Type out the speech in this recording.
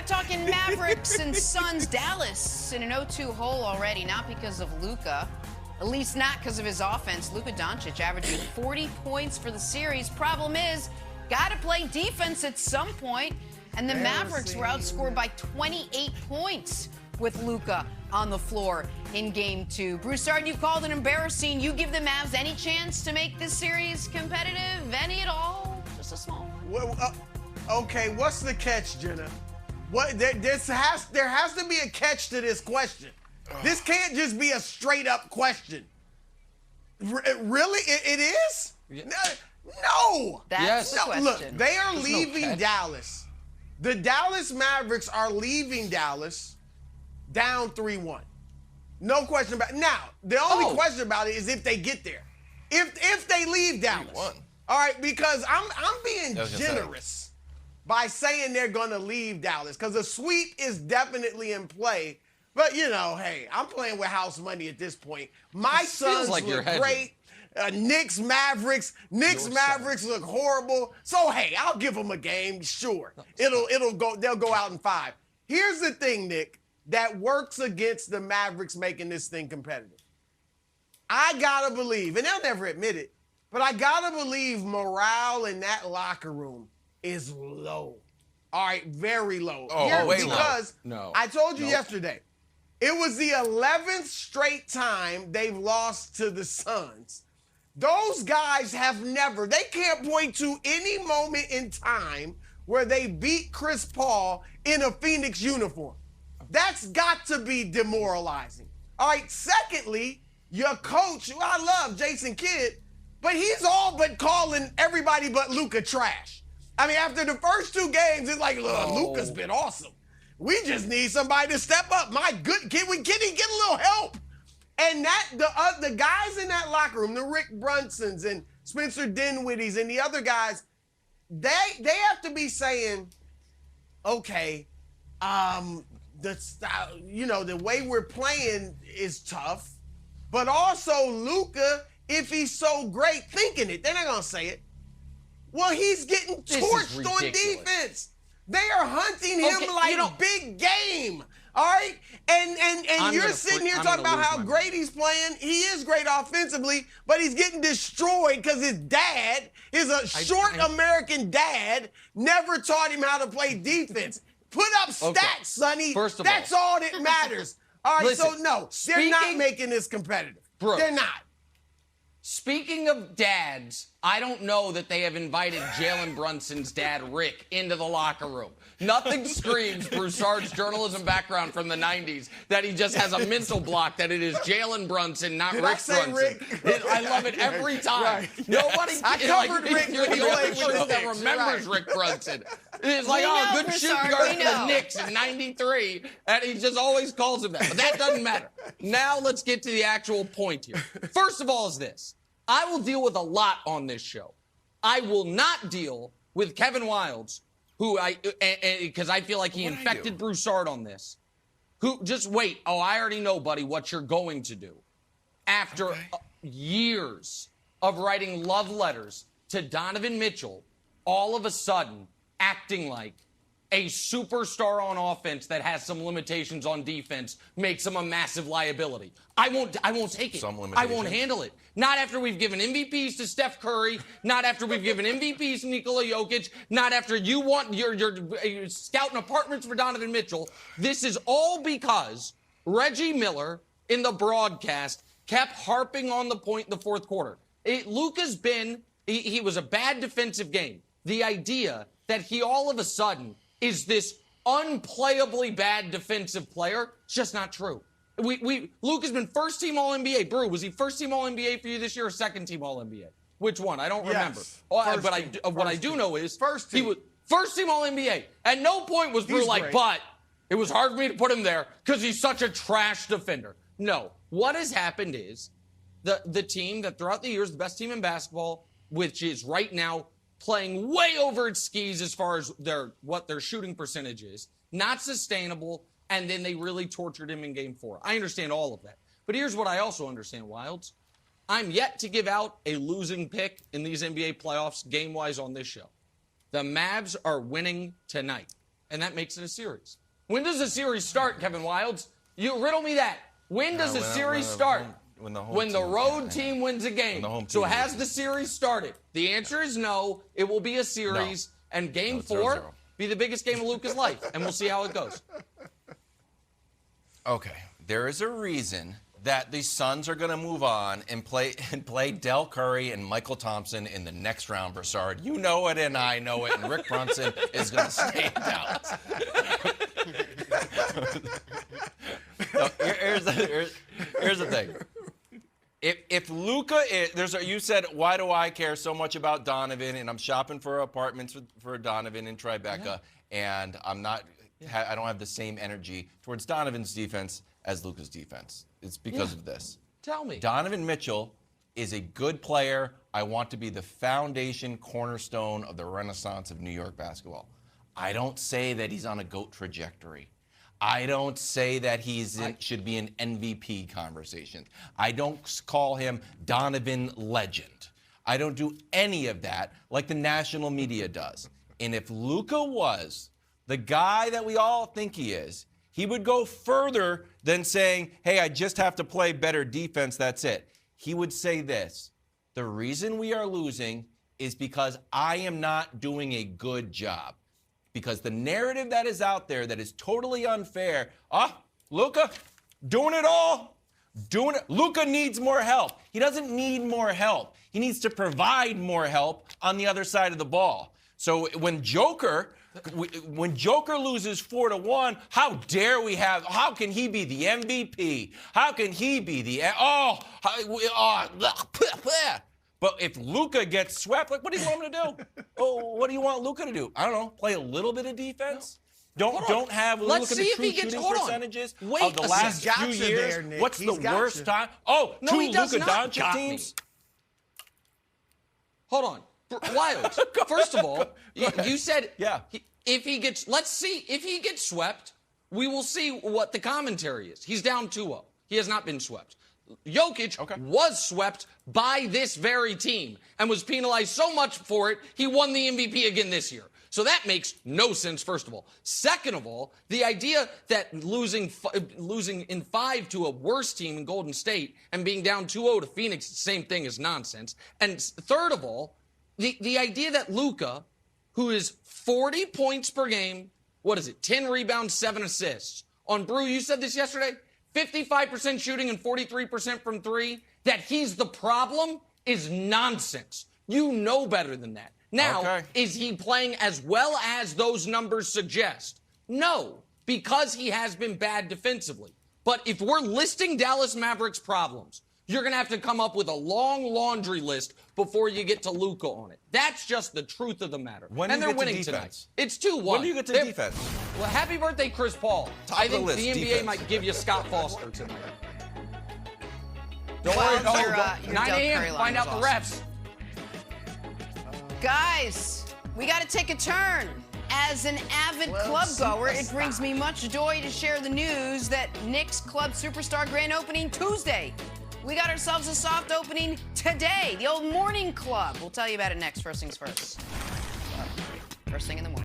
talking Mavericks and Suns. Dallas in an 0-2 hole already, not because of Luka. At least not because of his offense. Luka Doncic averaging 40 points for the series. Problem is, got to play defense at some point. And the Mavericks were outscored by 28 points with Luka on the floor in Game 2. Broussard, you called it embarrassing. You give the Mavs any chance to make this series competitive? Any at all? Just a small one? Well, okay, what's the catch, Jenna? There has to be a catch to this question. This can't just be a straight-up question. Really? It is? Yeah. No. That's the question. Look, they are There's leaving no Dallas. The Dallas Mavericks are leaving Dallas down 3-1. No question about it. Now, the only question about it is if they get there. If they leave Dallas. 3-1. All right, because I'm being generous by saying they're going to leave Dallas because a sweep is definitely in play. But, you know, hey, I'm playing with house money at this point. My Suns like look great. Knicks, Mavericks look horrible. So, hey, I'll give them a game, sure. They'll go out in 5. Here's the thing, Nick, that works against the Mavericks making this thing competitive. I got to believe, and they'll never admit it, but I got to believe morale in that locker room is low. All right, very low. Because I told you yesterday, it was the 11th straight time they've lost to the Suns. Those guys have never, they can't point to any moment in time where they beat Chris Paul in a Phoenix uniform. That's got to be demoralizing. All right, secondly, your coach, who I love, Jason Kidd, but he's all but calling everybody but Luka trash. I mean, after the first 2 games, it's like, look, Luka's been awesome. We just need somebody to step up. My good kid, can he get a little help? And that the guys in that locker room, the Rick Brunsons and Spencer Dinwiddies and the other guys, they have to be saying, okay, the way we're playing is tough, but also Luka, if he's so great, thinking it, they're not gonna say it. Well, he's getting torched on defense. They are hunting him like big game. All right? And you're sitting here talking about how great he's playing. He is great offensively, but he's getting destroyed because his dad, short American dad, never taught him how to play defense. Put up stats, Sonny. That's all that matters. All right, so no, they're not making this competitive. They're not. Speaking of dads, I don't know that they have invited Jalen Brunson's dad, Rick, into the locker room. Nothing screams Broussard's journalism background from the 90s that he just has a mental block that it is Jalen Brunson, not Rick Brunson. I love it every time. Right. Nobody, I covered Rick you're the only person that remembers Rick Brunson. It's like, good shooting guard for the Knicks in 93, and he just always calls him that. But that doesn't matter. Now let's get to the actual point here. First of all is this. I will deal with a lot on this show. I will not deal with Kevin Wildes, who because I feel like he infected Broussard on this. Who, just wait. Oh, I already know, buddy, what you're going to do. After years of writing love letters to Donovan Mitchell, all of a sudden acting like a superstar on offense that has some limitations on defense makes him a massive liability. I won't take it. I won't handle it. Not after we've given MVPs to Steph Curry, not after we've given MVPs to Nikola Jokic, not after you're scouting apartments for Donovan Mitchell. This is all because Reggie Miller in the broadcast kept harping on the point in the fourth quarter. Luka's he was a bad defensive game. The idea that he all of a sudden is this unplayably bad defensive player, it's just not true. Luka's been first-team All-NBA. Brew, was he first-team All-NBA for you this year or second-team All-NBA? Which one? I don't remember. What I do know is he was first-team All-NBA. At no point was Brew like, but it was hard for me to put him there because he's such a trash defender. No. What has happened is the team that throughout the years, the best team in basketball, which is right now playing way over its skis as far as what their shooting percentage is, not sustainable, and then they really tortured him in Game 4. I understand all of that. But here's what I also understand, Wildes. I'm yet to give out a losing pick in these NBA playoffs game-wise on this show. The Mavs are winning tonight. and that makes it a series. When does a series start, Kevin Wildes? You riddle me that. When does a series start? When the road team wins a game. So has the series started? The answer is no. It will be a series, and Game 4 be the biggest game of Luka's life, and we'll see how it goes. Okay, there is a reason that the Suns are going to move on and play Del Curry and Michael Thompson in the next round, Broussard. You know it, and I know it, and Rick Brunson is going to stay in Dallas. So here's the thing. If Luka is, you said, why do I care so much about Donovan? And I'm shopping for apartments for Donovan in Tribeca, and I don't have the same energy towards Donovan's defense as Luka's defense. It's because of this. Tell me. Donovan Mitchell is a good player. I want to be the foundation cornerstone of the renaissance of New York basketball. I don't say that he's on a GOAT trajectory. I don't say that should be an MVP conversation. I don't call him Donovan Legend. I don't do any of that like the national media does. And if Luka was the guy that we all think he is, he would go further than saying, hey, I just have to play better defense, that's it. He would say this: the reason we are losing is because I am not doing a good job. Because the narrative that is out there that is totally unfair, Luka, doing it all. Luka needs more help. He doesn't need more help. He needs to provide more help on the other side of the ball. So when Joker loses 4-1, how can he be the MVP? How can he be the, But if Luka gets swept, like, what do you want him to do? What do you want Luka to do? I don't know. Play a little bit of defense. Don't have Luka the true shooting percentages of the last few years. What's the worst time? Two Luka Doncic teams. Hold on, Wildes. First of all, you said if he gets, let's see if he gets swept. We will see what the commentary is. He's down 2-0. He has not been swept. Jokic was swept by this very team and was penalized so much for it, he won the MVP again this year. So that makes no sense, first of all. Second of all, the idea that losing in 5 to a worse team in Golden State and being down 2-0 to Phoenix, the same thing, is nonsense. And third of all, the idea that Luka, who is 40 points per game, 10 rebounds, 7 assists. On Brew, you said this yesterday, 55% shooting and 43% from 3, that he's the problem is nonsense. You know better than that. Now, is he playing as well as those numbers suggest? No, because he has been bad defensively. But if we're listing Dallas Mavericks problems, you're going to have to come up with a long laundry list before you get to Luka on it. That's just the truth of the matter. And they're winning tonight. It's 2-1. When do you get to defense? Well, happy birthday, Chris Paul. I think the NBA might give you Scott Foster tonight. Don't worry. 9 a.m. Find out the refs. Guys, we got to take a turn. As an avid club goer, it brings me much joy to share the news that Knicks Club Superstar grand opening Tuesday. We got ourselves a soft opening today, the old morning club. We'll tell you about it next. First things first. First thing in the morning.